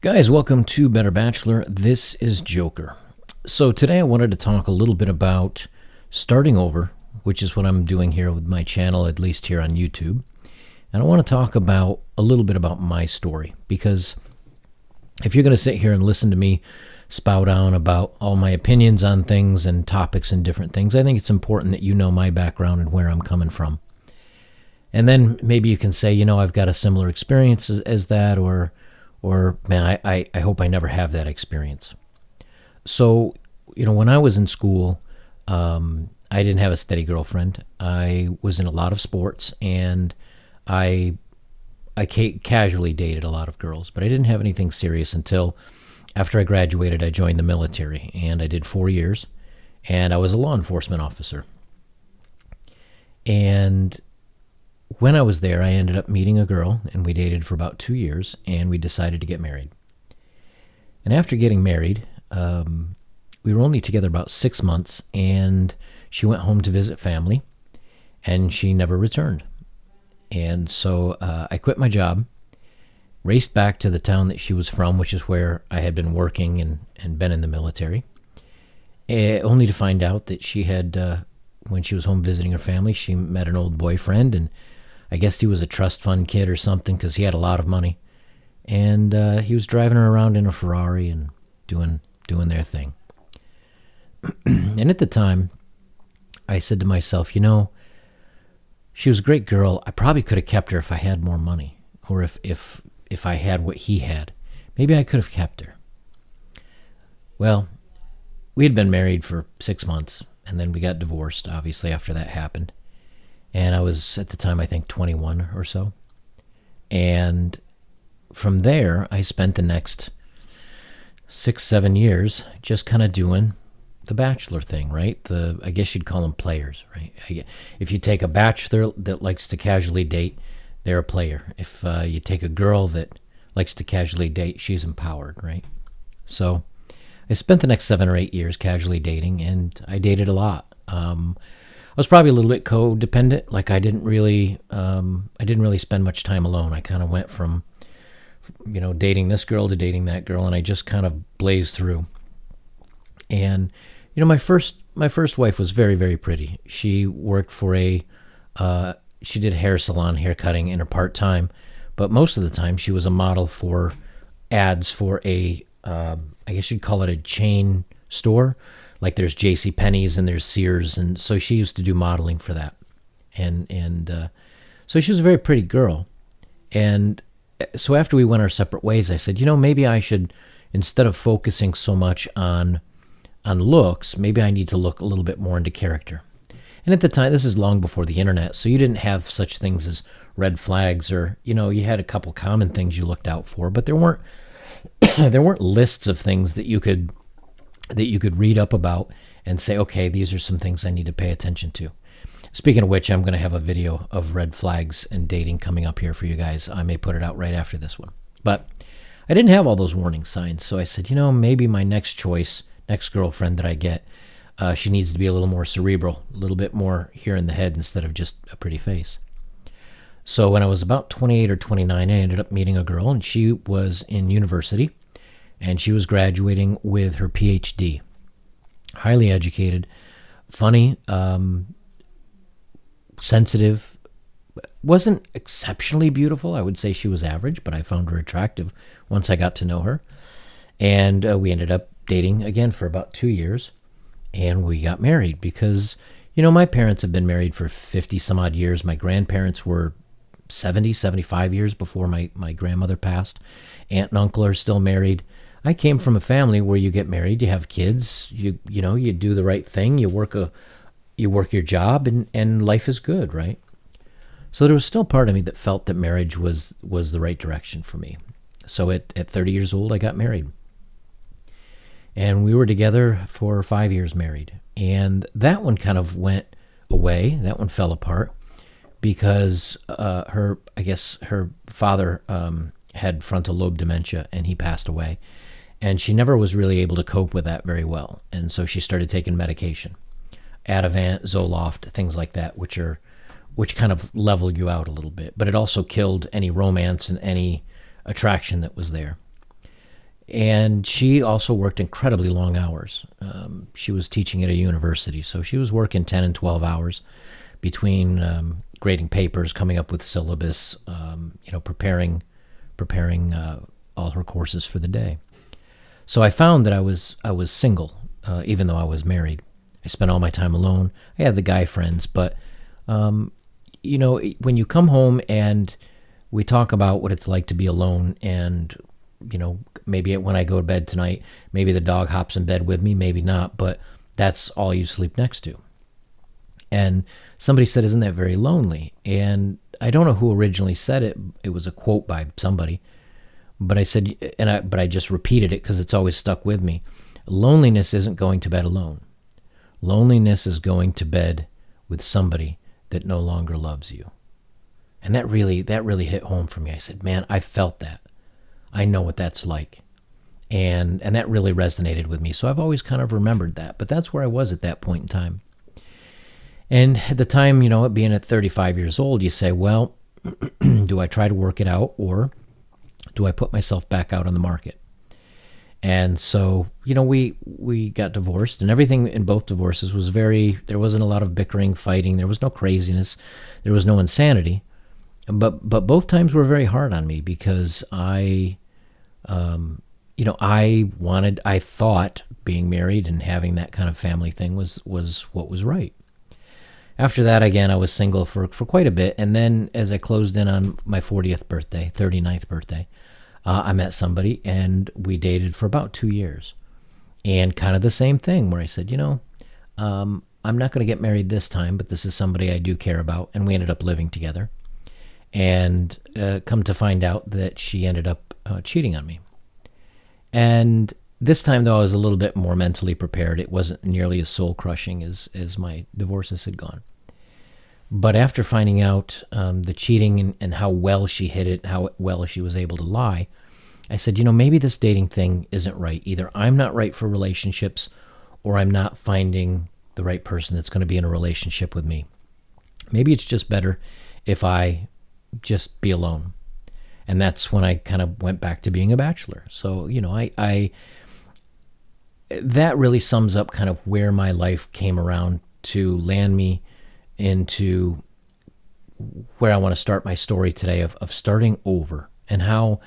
Guys, welcome to Better Bachelor. This is Joker. So today I wanted to talk a little bit about starting over, which is what I'm doing here with my channel, at least here on YouTube. And I want to talk about a little bit about my story, because if you're going to sit here and listen to me spout on about all my opinions on things and topics and different things, I think it's important that you know my background and where I'm coming from. And then maybe you can say, you know, I've got a similar experience as that, or man, I hope I never have that experience. So, you know, when I was in school, I didn't have a steady girlfriend. I was in a lot of sports, and I casually dated a lot of girls, but I didn't have anything serious until after I graduated. I joined the military, and I did 4 years, and I was a law enforcement officer. And when I was there, I ended up meeting a girl, and we dated for about 2 years, and we decided to get married. And after getting married, we were only together about 6 months, and she went home to visit family, and she never returned. And so I quit my job, raced back to the town that she was from, which is where I had been working and been in the military, only to find out that she had, when she was home visiting her family, she met an old boyfriend, and I guess he was a trust fund kid or something, because he had a lot of money. And he was driving her around in a Ferrari and doing their thing. And at the time, I said to myself, you know, she was a great girl. I probably could have kept her if I had more money, or if I had what he had. Maybe I could have kept her. Well, we had been married for 6 months, and then we got divorced, obviously, after that happened. And I was, at the time, I think 21 or so. And from there, I spent the next 6-7 years just kind of doing the bachelor thing, right? I guess you'd call them players, right? If you take a bachelor that likes to casually date, they're a player. If you take a girl that likes to casually date, she's empowered, right? So I spent the next 7 or 8 years casually dating, and I dated a lot. I was probably a little bit codependent. Like I didn't really spend much time alone. I kind of went from, you know, dating this girl to dating that girl, and I just kind of blazed through. And you know, my first wife was very, very pretty. She worked for she did hair salon, hair cutting in her part time, but most of the time she was a model for ads for I guess you'd call it a chain store. Like there's JCPenney's and there's Sears, and so she used to do modeling for that. And so she was a very pretty girl. And so after we went our separate ways, I said, you know, maybe I should, instead of focusing so much on looks, maybe I need to look a little bit more into character. And at the time, this is long before the internet, so you didn't have such things as red flags, or, you know, you had a couple common things you looked out for, but there weren't lists of things that you could read up about and say, okay, these are some things I need to pay attention to. Speaking of which, I'm going to have a video of red flags and dating coming up here for you guys. I may put it out right after this one. But I didn't have all those warning signs, so I said, you know, maybe my next girlfriend that I get, she needs to be a little more cerebral, a little bit more here in the head instead of just a pretty face. So when I was about 28 or 29, I ended up meeting a girl, and she was in university, and she was graduating with her PhD. Highly educated, funny, sensitive, wasn't exceptionally beautiful. I would say she was average, but I found her attractive once I got to know her. And we ended up dating again for about 2 years, and we got married because, you know, my parents have been married for 50 some odd years. My grandparents were 70, 75 years before my grandmother passed. Aunt and uncle are still married. I came from a family where you get married, you have kids, you know, you do the right thing, you work your job, and life is good, right? So there was still part of me that felt that marriage was the right direction for me. So at 30 years old, I got married. And we were together for 5 years married. And that one kind of went away. That one fell apart because her father had frontal lobe dementia, and he passed away. And she never was really able to cope with that very well. And so she started taking medication. Ativan, Zoloft, things like that, which are which kind of leveled you out a little bit. But it also killed any romance and any attraction that was there. And she also worked incredibly long hours. She was teaching at a university, so she was working 10 and 12 hours between grading papers, coming up with syllabus, preparing all her courses for the day. So I found that I was single, even though I was married. I spent all my time alone. I had the guy friends, but when you come home and we talk about what it's like to be alone, and maybe when I go to bed tonight, maybe the dog hops in bed with me, maybe not, but that's all you sleep next to. And somebody said, "Isn't that very lonely?" And I don't know who originally said it. It was a quote by somebody, but I said, but I just repeated it because it's always stuck with me. Loneliness isn't going to bed alone. Loneliness is going to bed with somebody that no longer loves you. And that really hit home for me. I said, man, I felt that. I know what that's like. And that really resonated with me. So I've always kind of remembered that. But that's where I was at that point in time. And at the time, being at 35 years old, you say, well, do I try to work it out, or do I put myself back out on the market? And so, we got divorced, and everything in both divorces was there wasn't a lot of bickering, fighting. There was no craziness. There was no insanity. But both times were very hard on me because I thought being married and having that kind of family thing was what was right. After that, again, I was single for quite a bit. And then as I closed in on my 40th birthday, 39th birthday, I met somebody and we dated for about 2 years. And kind of the same thing where I said, I'm not going to get married this time, but this is somebody I do care about. And we ended up living together. And come to find out that she ended up cheating on me. And this time, though, I was a little bit more mentally prepared. It wasn't nearly as soul-crushing as my divorces had gone. But after finding out the cheating and how well she hid it, how well she was able to lie, I said, maybe this dating thing isn't right. Either I'm not right for relationships, or I'm not finding the right person that's going to be in a relationship with me. Maybe it's just better if I just be alone. And that's when I kind of went back to being a bachelor. So, that really sums up kind of where my life came around to land me into where I want to start my story today of starting over, and how,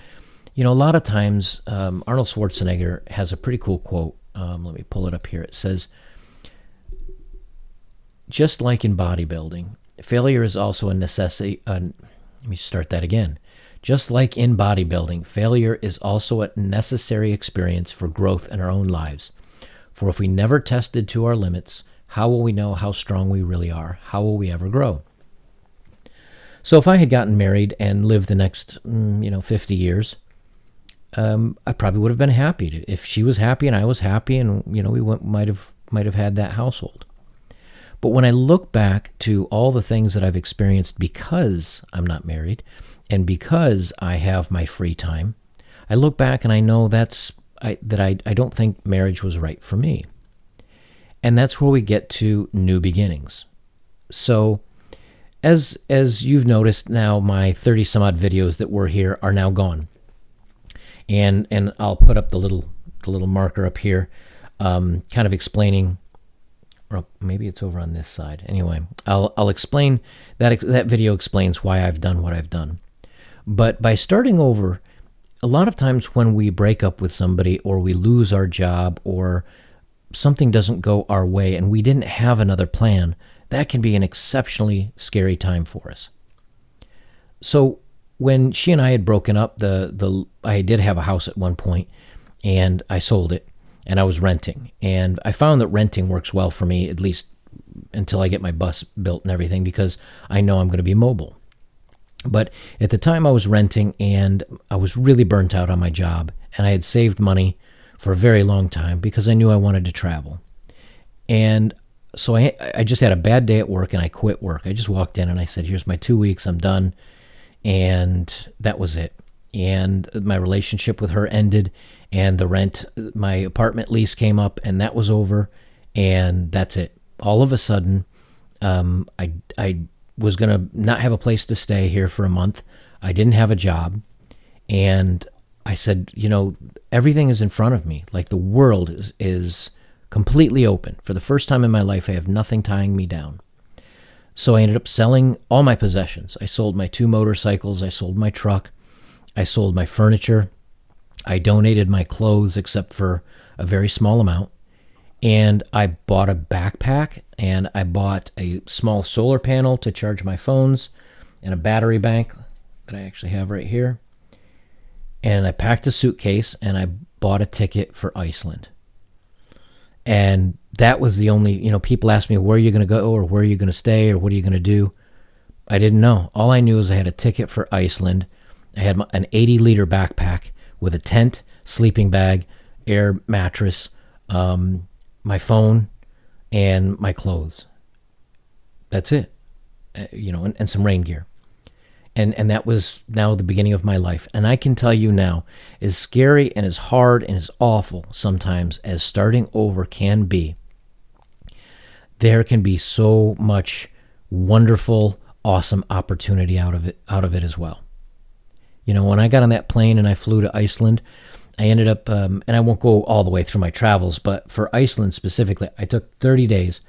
a lot of times Arnold Schwarzenegger has a pretty cool quote. Let me pull it up here. It says, just like in bodybuilding, failure is also a necessity. Let me start that again. Just like in bodybuilding, failure is also a necessary experience for growth in our own lives. For if we never tested to our limits, how will we know how strong we really are? How will we ever grow? So if I had gotten married and lived the next, 50 years, I probably would have been happy. If she was happy and I was happy, and we might have had that household. But when I look back to all the things that I've experienced because I'm not married, and because I have my free time, I look back and I know that I don't think marriage was right for me. And that's where we get to new beginnings. So as you've noticed now, my 30 some odd videos that were here are now gone. And I'll put up the little marker up here, kind of explaining, or maybe it's over on this side. Anyway, I'll explain that video explains why I've done what I've done. But by starting over, a lot of times when we break up with somebody, or we lose our job, or something doesn't go our way and we didn't have another plan, that can be an exceptionally scary time for us. So when she and I had broken up, I did have a house at one point, and I sold it, and I was renting. And I found that renting works well for me, at least until I get my bus built and everything, because I know I'm going to be mobile. But at the time I was renting, and I was really burnt out on my job, and I had saved money for a very long time because I knew I wanted to travel. And so I just had a bad day at work, and I quit work. I just walked in and I said, here's my 2 weeks, I'm done. And that was it. And my relationship with her ended, and my apartment lease came up, and that was over, and that's it. All of a sudden, I was going to not have a place to stay here for a month. I didn't have a job. And I said, everything is in front of me. Like the world is completely open. For the first time in my life, I have nothing tying me down. So I ended up selling all my possessions. I sold my 2 motorcycles. I sold my truck. I sold my furniture. I donated my clothes except for a very small amount. And I bought a backpack, and I bought a small solar panel to charge my phones and a battery bank that I actually have right here. And I packed a suitcase, and I bought a ticket for Iceland. And that was the only, people asked me, where are you going to go, or where are you going to stay, or what are you going to do? I didn't know. All I knew is I had a ticket for Iceland. I had an 80-liter backpack with a tent, sleeping bag, air mattress, my phone, and my clothes. That's it. And some rain gear. And that was now the beginning of my life. And I can tell you now, as scary and as hard and as awful sometimes as starting over can be, there can be so much wonderful, awesome opportunity out of it as well. When I got on that plane and I flew to Iceland, I ended up, and I won't go all the way through my travels, but for Iceland specifically, I took 30 days,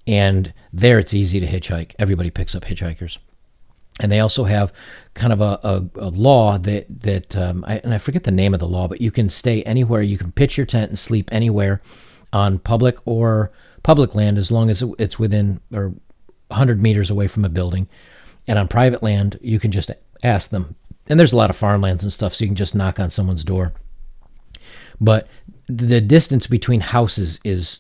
and there it's easy to hitchhike. Everybody picks up hitchhikers. And they also have kind of a law that I forget the name of the law, but you can stay anywhere. You can pitch your tent and sleep anywhere on public land as long as it's within or 100 meters away from a building. And on private land, you can just ask them. And there's a lot of farmlands and stuff, so you can just knock on someone's door. But the distance between houses is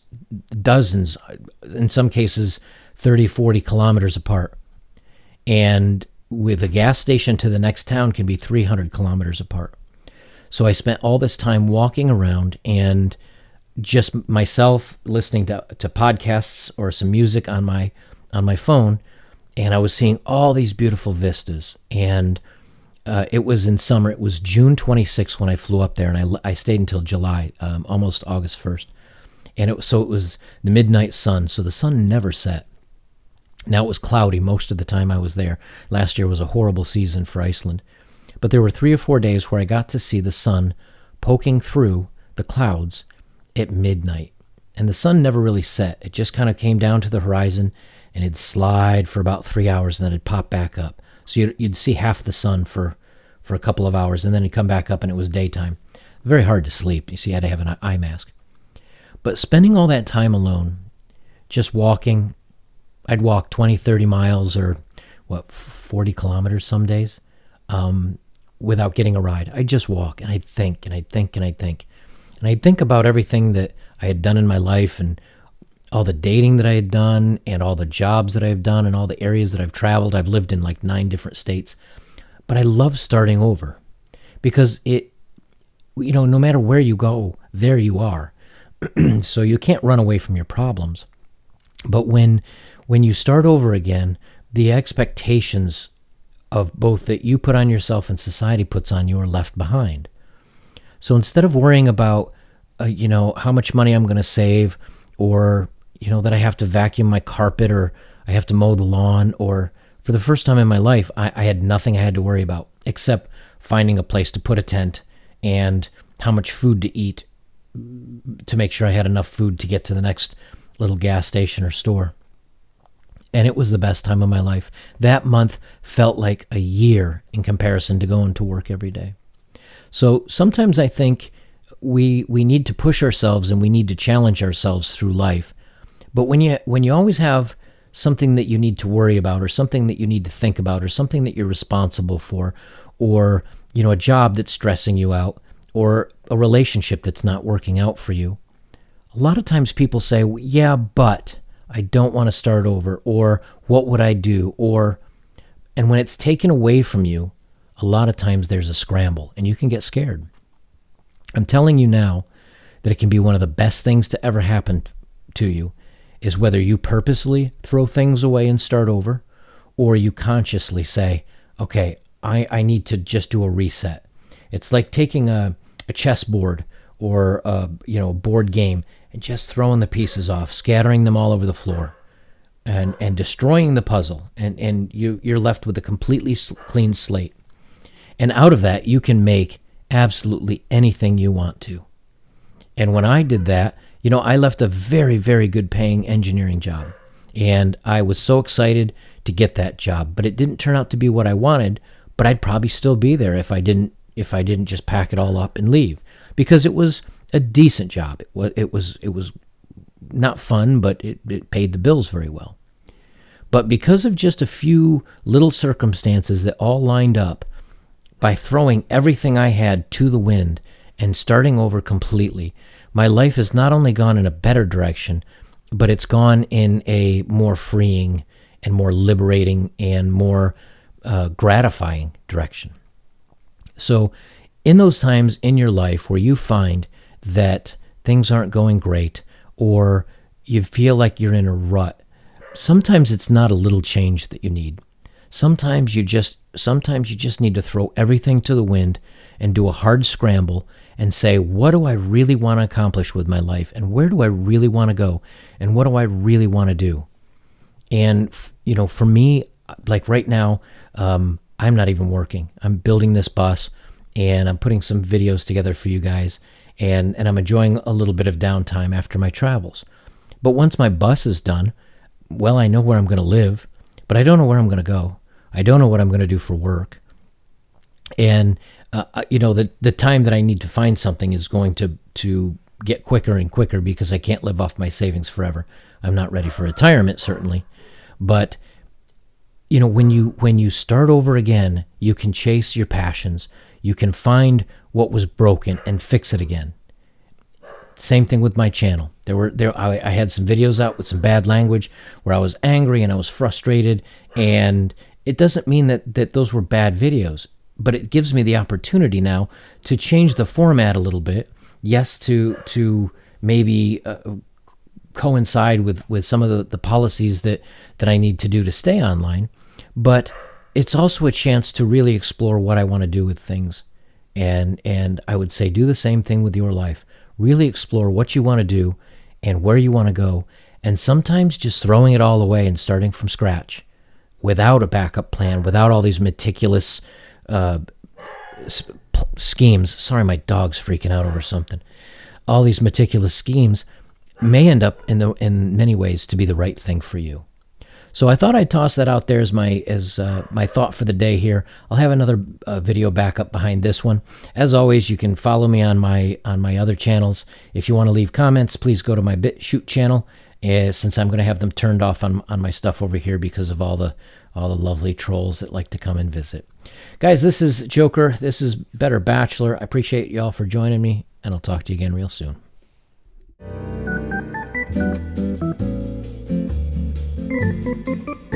dozens, in some cases 30, 40 kilometers apart. And with a gas station to the next town can be 300 kilometers apart. So I spent all this time walking around and just myself listening to podcasts or some music on my phone, and I was seeing all these beautiful vistas. And it was in summer. It was June 26th when I flew up there, and I stayed until July, almost August 1st. And it was the midnight sun, so the sun never set. Now, it was cloudy most of the time I was there. Last year was a horrible season for Iceland. But there were 3 or 4 days where I got to see the sun poking through the clouds at midnight. And the sun never really set. It just kind of came down to the horizon, and it'd slide for about 3 hours, and then it'd pop back up. So you'd see half the sun for a couple of hours, and then it'd come back up, and it was daytime. Very hard to sleep. You see, I had to have an eye mask. But spending all that time alone, just walking, I'd walk 20, 30 miles or 40 kilometers some days without getting a ride. I'd just walk, and I'd think, and I'd think, and I'd think. And I'd think about everything that I had done in my life, and all the dating that I had done, and all the jobs that I've done, and all the areas that I've traveled. I've lived in like 9 different states. But I love starting over because no matter where you go, there you are. So you can't run away from your problems. But when you start over again, the expectations of both that you put on yourself and society puts on you are left behind. So instead of worrying about, how much money I'm going to save, or, that I have to vacuum my carpet, or I have to mow the lawn, or for the first time in my life, I had nothing I had to worry about except finding a place to put a tent and how much food to eat to make sure I had enough food to get to the next little gas station or store. And it was the best time of my life. That month felt like a year in comparison to going to work every day. So sometimes I think we need to push ourselves and we need to challenge ourselves through life. But when you always have something that you need to worry about, or something that you need to think about, or something that you're responsible for, or a job that's stressing you out, or a relationship that's not working out for you, a lot of times people say, yeah, but I don't want to start over, or what would I do? And when it's taken away from you, a lot of times there's a scramble and you can get scared. I'm telling you now that it can be one of the best things to ever happen to you, is whether you purposely throw things away and start over, or you consciously say, okay, I need to just do a reset. It's like taking a chessboard or a board game and just throwing the pieces off, scattering them all over the floor. and destroying the puzzle, and you're left with a completely clean slate. And out of that, you can make absolutely anything you want to. And when I did that, I left a very, very good paying engineering job. And I was so excited to get that job, but it didn't turn out to be what I wanted, but I'd probably still be there if I didn't just pack it all up and leave, because it was a decent job. It was not fun, but it paid the bills very well. But because of just a few little circumstances that all lined up, by throwing everything I had to the wind and starting over completely, my life has not only gone in a better direction, but it's gone in a more freeing and more liberating and more gratifying direction. So in those times in your life where you find that things aren't going great, or you feel like you're in a rut, sometimes it's not a little change that you need. Sometimes you just need to throw everything to the wind and do a hard scramble and say, what do I really want to accomplish with my life? And where do I really want to go? And what do I really want to do? And, for me, like right now, I'm not even working. I'm building this bus, and I'm putting some videos together for you guys, and I'm enjoying a little bit of downtime after my travels. But once my bus is done, well, I know where I'm going to live, but I don't know where I'm going to go. I don't know what I'm going to do for work. And, the time that I need to find something is going to get quicker and quicker, because I can't live off my savings forever. I'm not ready for retirement, certainly. But, when you start over again, you can chase your passions. You can find what was broken and fix it again. Same thing with my channel. I had some videos out with some bad language where I was angry and I was frustrated, and it doesn't mean that those were bad videos, but it gives me the opportunity now to change the format a little bit. Yes, to maybe coincide with some of the policies that I need to do to stay online, but it's also a chance to really explore what I want to do with things. And I would say do the same thing with your life. Really explore what you want to do and where you want to go, and sometimes just throwing it all away and starting from scratch without a backup plan, without all these meticulous schemes. Sorry, my dog's freaking out over something. All these meticulous schemes may end up in many ways to be the right thing for you. So I thought I'd toss that out there as my thought for the day here. I'll have another video back up behind this one. As always, you can follow me on my other channels. If you want to leave comments, please go to my BitChute channel, since I'm going to have them turned off on my stuff over here because of all the lovely trolls that like to come and visit. Guys, this is Joker. This is Better Bachelor. I appreciate y'all for joining me, and I'll talk to you again real soon. Thank you.